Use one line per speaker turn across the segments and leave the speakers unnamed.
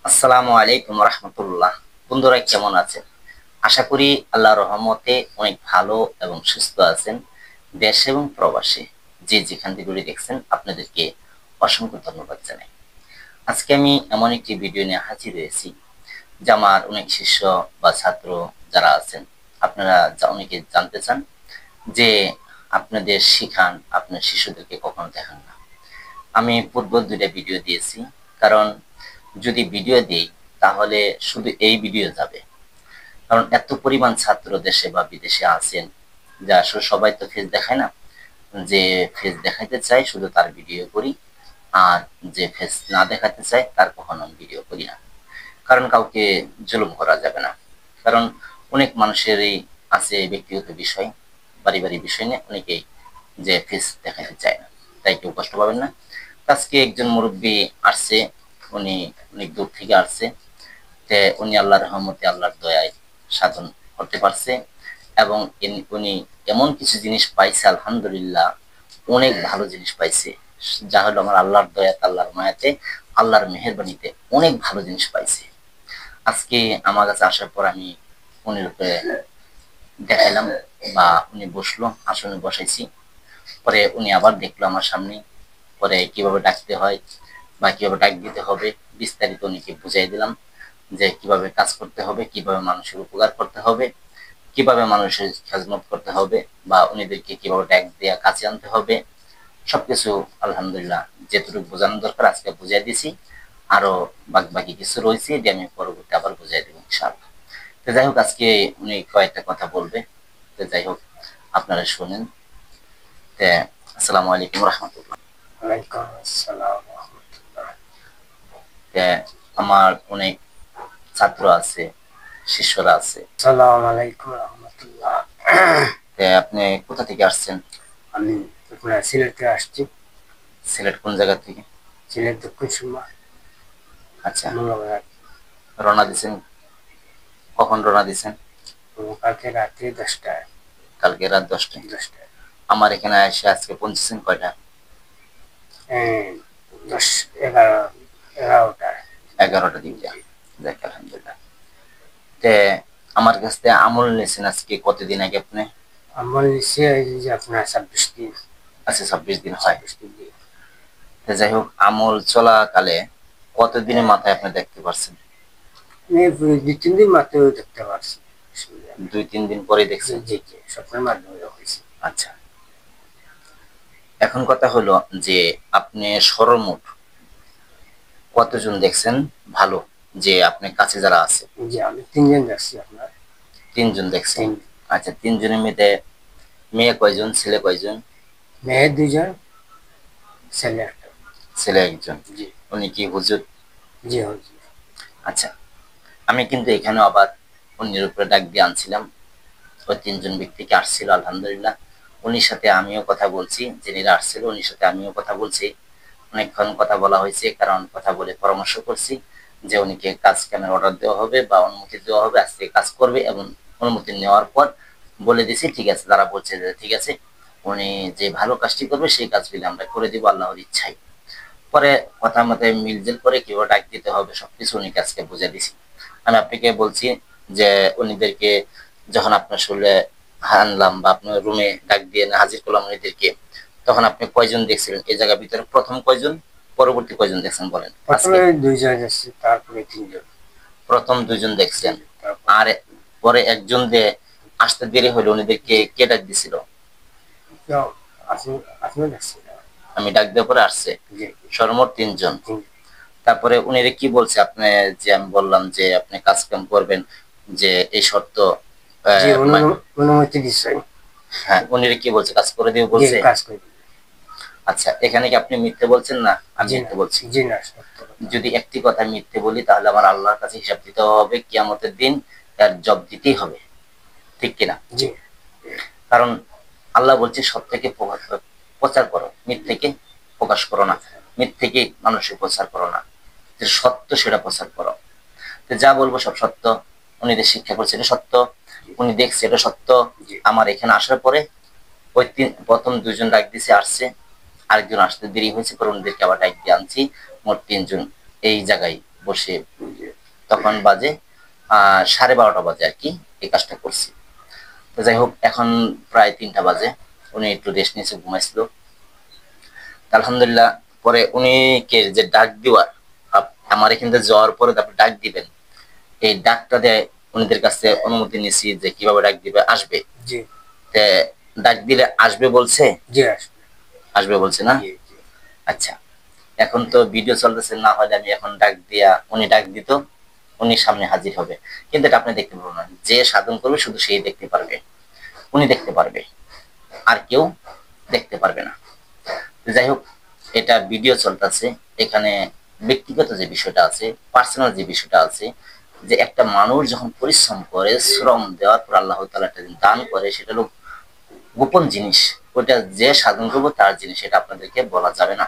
আসসালামু আলাইকুম রহমতুল্লাহ। বন্ধুরা কেমন আছেন? আশা করি আল্লাহর রহমতে অনেক ভালো এবং সুস্থ আছেন। দেশ এবং প্রবাসে যে যেখান থেকে ভিডিও দেখছেন আপনাদেরকে অসংখ্য ধন্যবাদ জানাই। আজকে আমি এমন একটি ভিডিও নিয়ে হাজির হয়েছি যে আমার অনেক শিষ্য বা ছাত্র যারা আছেন আপনারা অনেকে জানতে চান যে আপনাদের শিখান আপনার শিশুদেরকে কখনো দেখান না। আমি পূর্ব দুইটা ভিডিও দিয়েছি, কারণ যদি ভিডিও দিই তাহলে শুধু এই ভিডিও যাবে, কারণ এত পরিমাণ ছাত্র দেশে বা বিদেশে আছেন যে আসলে সবাই তো ফেস দেখায় না। যে ফেস দেখাইতে চাই শুধু তার ভিডিও করি, আর যে ফেস না দেখাতে চাই তার কখনো আমি ভিডিও করি না। কারণ কাউকে জুলুম করা যাবে না। কারণ অনেক মানুষেরই আছে ব্যক্তিগত বিষয়, পারিবারিক বিষয় নিয়ে অনেকেই যে ফেস দেখাতে চায় না, তাই কেউ কষ্ট পাবেন না। আজকে একজন মুরব্বী আসছে, উনি অনেক দূর থেকে আসছে। তে উনি আল্লাহর রহমতে আল্লাহর দয়ায় সাধন করতে পারছে, এবং উনি এমন কিছু জিনিস পাইছে আলহামদুলিল্লাহ, অনেক ভালো জিনিস পাইছে। যা হলো আমার আল্লাহর দয়াতে আল্লাহর মায়াতে আল্লাহর মেহেরবানিতে অনেক ভালো জিনিস পাইছে। আজকে আমার কাছে আসার পর আমি উনির উপরে দেখাইলাম, বা উনি বসলো, আসনে বসাইছি। পরে উনি আবার দেখলো আমার সামনে, পরে কিভাবে ডাকতে হয় বা কিভাবে ডাক দিতে হবে বিস্তারিত উনিকে বুঝাই দিলাম, যে কিভাবে কাজ করতে হবে, কিভাবে মানুষের উপকার করতে হবে, কিভাবে মানুষের খেজমত করতে হবে, বা উনিদেরকে কিভাবে ডাক দেওয়া কাছে আনতে হবে। সবকিছু আলহামদুলিল্লাহ যেটুকু বোঝানো দরকার আজকে বুঝাই দিছি। আরো বাকি কিছু রয়েছে যে আমি পরবর্তী আবার বুঝাই দেবো ইনশাআল্লাহ। তো যাই হোক, আজকে উনি কয়েকটা কথা বলবে। তো যাই হোক, আপনারা শুনেন। তে আসসালামু আলাইকুম রহমতুল্লাহ।
ওয়ালাইকুম আসসালাম রাহমাতুল্লাহ।
তে আমার অনেক ছাত্র আছে, শিষ্যরা আছে।
আসসালামু আলাইকুম রাহমাতুল্লাহ।
তে আপনি কোথা থেকে আসছেন?
আমি আপনার সিলেট থেকে আসছি।
সিলেট কোন জায়গা থেকে?
সিলেট দক্ষিণ সুরমা
আচ্ছা,
মঙ্গলবার।
রওনা দিছেন? কখন রওনা দিছেন?
কালকে রাত্রি 10টায়।
কালকে রাত 10টায়।
10টায়
আমার এখানে এসে আজকে পৌঁছেছেন কয়টা?
10, 11, 11টায়।
11টা দিকে। দেখ আলহামদুলিল্লাহ। তে আমার কাছ থেকে আমল নিয়েছেন আজকে কতদিন আগে আপনি?
আমার নিচে এই যে আপনার 26 দিন।
আচ্ছা, 26 দিন হয়।
26 দিন দিয়ে
তো যাই হোক, আমল চলাকালে কতদিনের মাথায় আপনি দেখতে পারছেন?
আমি 2-3 দিন মাত্র দেখতে পারছি।
2-3 দিন পরে
জি
দেখছেন?
জি জি, স্বপ্নের মাধ্যমে হয়েছে।
আচ্ছা, এখন কথা হলো যে আপনি সর্বমোট কতজন দেখছেন ভালো, যে আপনার কাছে যারা আছে?
জি, আমি 3 জন যাচ্ছি আপনার।
3জন দেখছেন।
3।
আচ্ছা, 3জনের মধ্যে মেয়ে কয়জন, ছেলে কয়জন?
মেয়ে 2জন, ছেলে 1টা।
ছেলে একজন।
জি
উনি কি হুজুর?
জি হুজুর।
আচ্ছা, আমি কিন্তু এখানে আবার অন্যের উপরে ডাক দিয়ে আনছিলাম। ওই 3জন ব্যক্তিকে আসছিল আলহামদুলিল্লাহ। উনির সাথে আমিও কথা বলছি, যিনি আসছিল উনির সাথে আমিও কথা বলছি। অনেকক্ষণ কথা বলা হয়েছে, কারণ কথা বলে পরামর্শ করছি যে উনিকে কাজ কেন অর্ডার দেওয়া হবে বা অনুমতি দেওয়া হবে, আজকে কাজ করবে, এবং অনুমতি নেওয়ার পর বলে দিছি ঠিক আছে। তারা বলছে যে ঠিক আছে, উনি যে ভালো কাজটি করবে সেই কাজগুলি আমরা করে দিব আল্লাহর ইচ্ছায়। পরে কথা মতে মিলজেল করে কিভাবে ডাক দিতে হবে সবকিছু উনি আজকে বুঝে দিছি। আমি আপনাকে বলছি যে উনিদেরকে যখন আপনার শরীরে আনলাম বা আপনার রুমে ডাক দিয়ে হাজির করলাম উনিদেরকে, তখন আপনি কয়জন দেখছিলেন এই জায়গার ভিতরে? প্রথম কয়জন, পরবর্তী কয়জন দেখছেন বলেন আজকে?
প্রথমে 2 জন যাচ্ছি, তারপরে 3 জন।
প্রথম 2জন দেখছেন।
তারপরে
আর পরে একজন দিয়ে আসতে দেরি হলো, উনিদেরকে কে ডাক দিছিল?
কেউ আপনি আপনি যাচ্ছি না।
আমি ডাক দেওয়ার পরে আসছে।
জি
সর্বমোট 3জন।
3।
তারপরে উনি কি বলছে আপনি, যে আমি বললাম যে আপনি কাজ কাম করবেন, যে এই শর্ত
জি,
মানে,
অনুমতি দিচ্ছে।
হ্যাঁ উনি কি বলছে কাজ করে দিবে
জি,
বলছে?
কাজ করে দিবে।
আচ্ছা, এখানে কি আপনি মিথ্যে বলছেন? না আমি
জি না,
মিথ্যে বলছি?
জি না, সত্য কথা।
যদি একটি কথা মিথ্যে বলি তাহলে আমার আল্লাহর কাছে হিসাব দিতে হবে কিয়ামতের দিন, তার জব দিতেই হবে, ঠিক কিনা?
জি
কারণ আল্লাহ বলছে সত্যকে প্রচার করো, মিথ্যেকে প্রকাশ করো না, মিথ্যেকে মানুষের প্রচার করো না, যে সত্য সেটা প্রচার করো। তো যা বলবো সব সত্য। উনি যে শিক্ষা করছে এটা সত্য, উনি দেখছে এটা সত্য।
জি
আমার এখানে আসার পরে ওই প্রথম 2জন ডাক দিছে, আসছে। আরেকজন আসতে দেরি হয়েছে, পরে উনিদেরকে আবার ডাক দিয়ে আনছি। মোট 3জন এই জায়গায় বসে তখন বাজে 12:30 বাজে আর কি এই কাজটা করছি। তো যাই হোক, এখন প্রায় 3টা বাজে। উনি একটু রেস্ট নিয়েছে, ঘুমাইছিল। আলহামদুলিল্লাহ, পরে উনি কে যে ডাক দেওয়ার, আমার এখান থেকে যাওয়ার পরে তারপর ডাক দিবেন, এই ডাকটা দেয় উনিদের কাছে অনুমতি নিছি যে কিভাবে ডাক দিবে, আসবে।
জি
ডাক দিলে আসবে বলছে,
জি আসবে।
আসবে বলছে না?
জি জি
আচ্ছা, এখন তো ভিডিও চলতেছে, না হলে আমি এখন ডাক দিয়া, উনি ডাক দিত, উনি সামনে হাজির হবে। কিন্তু এটা আপনি দেখতে পারবেন না, যে সাধন করবে শুধু সেই দেখতে পারবে, উনি দেখতে পারবে, আর কেউ দেখতে পারবে না। যাই হোক, এটা ভিডিও চলতেছে, এখানে ব্যক্তিগত যে বিষয়টা আছে, পার্সোনাল যে বিষয়টা আছে, যে একটা মানুষ যখন পরিশ্রম করে, শ্রম দেওয়ার পর আল্লাহ তাআলা একটা দান করে, সেটা হলো গোপন জিনিস। ওটা যে সাধন করবো তার জিনিস, এটা আপনাদেরকে বলা যাবে না।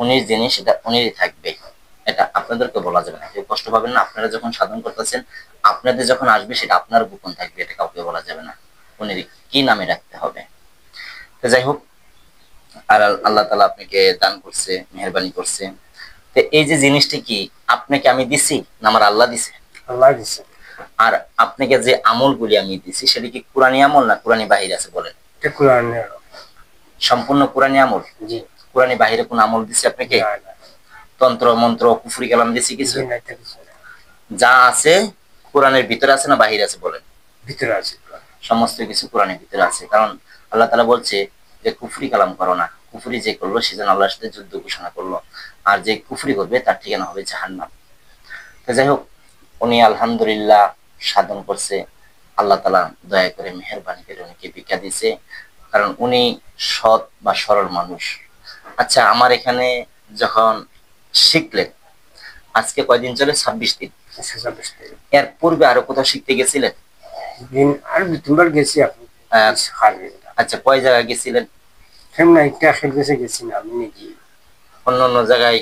উনির জিনিস, এটা উনিরই থাকবে, এটা আপনাদেরকে বলা যাবে না। কেউ কষ্ট পাবেন না। আপনারা যখন সাধন করতেছেন, আপনাদের যখন আসবে সেটা আপনার গোপন থাকবে, এটা কাউকে বলা যাবে না। উনির কি নামে রাখতে হবে। তো যাই হোক, আর আল্লাহ তাআলা আপনাকে দান করছে, মেহেরবানি করছে। তো এই যে জিনিসটা কি আপনাকে আমি দিছি না আমার আল্লাহ দিছে?
আল্লাহ দিছে।
আর আপনাকে যে আমলগুলি আমি দিছি সেটা কি কোরআনী আমল না কোরআনী বাহির আছে বলেন?
এটা কোরআনের।
সম্পূর্ণ কোরআনী আমল।
জি।
কোরআনী বাহিরে কোন আমল দিছে আপনাকে?
না না।
তন্ত্র মন্ত্র কুফরি কালাম দিছি কিছু?
জি না, এটা কিছু না।
যা আছে কোরআনের ভিতরে আছে না বাহিরে আছে বলেন?
ভিতরে আছে।
সমস্ত কিছু কোরআনের ভিতরে আছে। কারণ আল্লাহ তাআলা বলছে যে কুফরি কালাম করো না, কুফরি যে করলো সে যেন আল্লাহর সাথে যুদ্ধ ঘোষণা করলো, আর যে কুফরি করবে তার ঠিকানা হবে জাহান্নাম। তো যাই হোক, উনি আলহামদুলিল্লাহ সাধন করছে, আল্লাহ তাআলা দয়া করে মেহেরবানি করে উনিকে ভিক্ষা দিছে, কারণ উনি সৎ বা সরল মানুষ। আচ্ছা, আমার এখানে যখন শিখলেন, আজকে কয়দিন চলে? 26 দিন। এর পূর্বে আরো কোথাও শিখতে গেছিলেন?
দিন আর দুবার গেছি আপনি।
আচ্ছা, কয় জায়গায় গেছিলেন?
কেমন একটা খেলতে গেছি না আমি নাকি?
অন্য অন্য জায়গায়,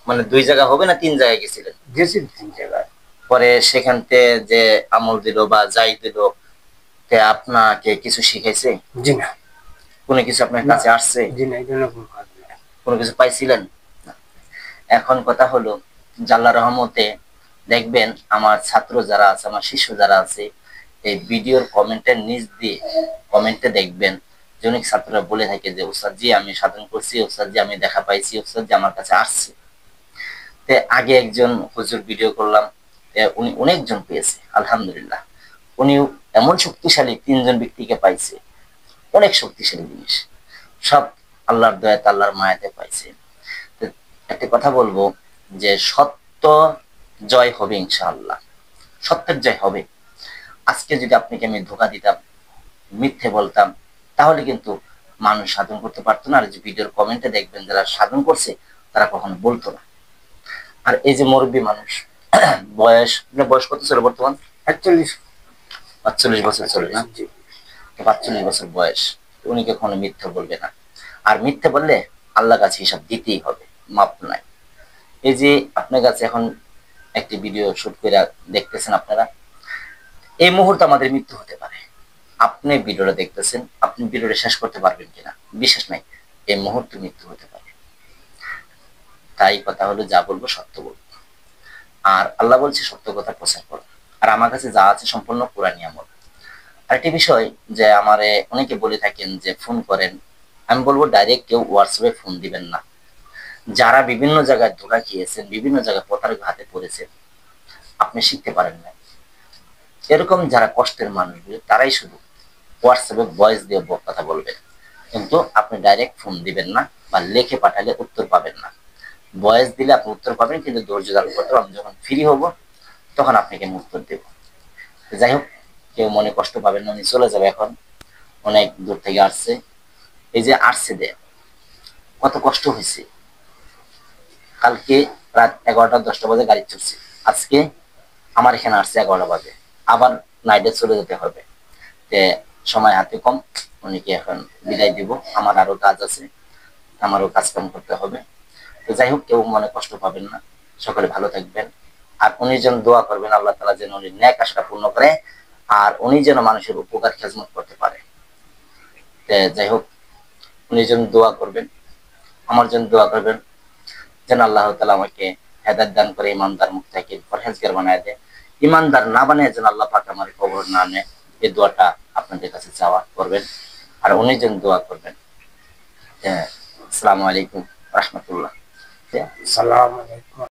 মানে 2 জায়গা হবে না 3 জায়গায় গেছিলেন?
গেছি 3 জায়গায়।
পরে সেখানতে যে আমল দিল বা যাই দিল, তে আপনাকে কিছু শিখাইছে?
জি না।
কোনো কিছু আপনার কাছে আসছে?
জি না, এটা কোনো কাজ না।
কোনো কিছু পাইছিলেন? এখন কথা হলো, আল্লাহর রহমতে দেখবেন আমার ছাত্র যারা আছে, আমার শিষ্য যারা আছে, এই ভিডিওর কমেন্টের নিচ দিয়ে কমেন্টে দেখবেন যে অনেক ছাত্ররা বলে থাকে যে ওস্তাদ জি আমি সাধন করছি, ওস্তাদ জি আমি দেখা পাইছি, ওস্তাদ জি আমার কাছে আসছে। তে আগে একজন হুজুর ভিডিও করলাম, উনি অনেকজন পেয়েছে আলহামদুলিল্লাহ। উনি এমন শক্তিশালী 3জন ব্যক্তিকে পাইছে, অনেক শক্তিশালী জিনিস, সব আল্লাহর দয়াতে আল্লাহর মায়াতে পাইছে। তো একটা কথা বলবো যে সত্য জয় হবে ইনশাআল্লাহ, সত্যের জয় হবে। আজকে যদি আপনাকে আমি ধোঁকা দিতাম, মিথ্যে বলতাম, তাহলে কিন্তু মানুষ সাধন করতে পারতো না। আর যে ভিডিওর কমেন্টে দেখবেন যারা সাধন করছে তারা কখনো বলতো না। আর এই যে মুরব্বী মানুষ, বয়স, বয়স কত ছিল বর্তমান?
৪৮।
৪৫ বছর চলে না? ৪৫ বছর বয়স। উনি কখনো মিথ্যে বলবে না। আর মিথ্যে বললে আল্লাহর কাছে হিসাব দিতেই হবে, মাপ নাই। এই যে আপনার কাছে এখন একটি ভিডিও শুট করে দেখতেছেন আপনারা, এই মুহূর্তে আমাদের মৃত্যু হতে পারে। আপনি ভিডিওটা দেখতেছেন, আপনি ভিডিওটা শেষ করতে পারবেন কিনা বিশেষ নাই, এই মুহূর্তে মৃত্যু হতে পারে। তাই কথা হলো, যা বলবো সত্য বলবো। আর আল্লাহ বলছে সত্য কথা প্রচার করো। আর আমার কাছে যা আছে সম্পূর্ণ কোরআনী আমল। আরেকটি বিষয়, যে আমারে অনেকে বলে থাকেন যে ফোন করেন, আমি বলবো ডাইরেক্ট কেউ হোয়াটসঅ্যাপে ফোন দিবেন না। যারা বিভিন্ন জায়গায় ধোঁকা খেয়েছেন, বিভিন্ন জায়গায় প্রতারক হাতে পড়েছেন, আপনি শিখতে পারেন না, এরকম যারা কষ্টের মানুষগুলো তারাই শুধু হোয়াটসঅ্যাপে ভয়েস দিয়ে কথা বলবেন, কিন্তু আপনি ডাইরেক্ট ফোন দিবেন না, বা লিখে পাঠালে উত্তর পাবেন না। ভয়েস দিলে আপনি উত্তর পাবেন, কিন্তু ধৈর্য ধারণ করতে হবে। আমি যখন ফ্রি হব তখন আপনাকে আমি উত্তর দেব। যাই হোক, কেউ মনে কষ্ট পাবেন না, উনি চলে যাবে এখন, অনেক দূর থেকে আসছে। এই যে আসছে দে, কত কষ্ট হয়েছে। কালকে রাত 11টা 10টা বাজে গাড়ি চলছে, আজকে আমার এখানে আসছে 11টা বাজে, আবার নাইটে চলে যেতে হবে। তে সময় হাতে কম, উনিকে এখন বিদায় দিব, আমার আরো কাজ আছে, আমারও কাজ কাম করতে হবে। তো যাই হোক, কেউ মনে কষ্ট পাবেন না, সকলে ভালো থাকবেন। আর উনি যেন দোয়া করবেন আল্লাহ তাআলা যেন উনি ন্যাক আশা পূর্ণ করে, আর উনি যেন মানুষের উপকার খেজমত করতে পারে। যাই হোক, উনি যেন দোয়া করবেন, আমার জন্য দোয়া করবেন, যেন আল্লাহ তাআলা আমাকে হেদায়েত দান করে, ইমানদার মুত্তাকিন পরহেজগার বানায় দেয়। ইমানদার না বানায় যেন আল্লাহ পাক আমার কবর না নেয়, এই দোয়াটা আপনাদের কাছে চাওয়া করবেন। আর উনি যেন দোয়া করবেন। আসসালামু আলাইকুম রাহমাতুল্লাহ।
সালাম আলাইকুম।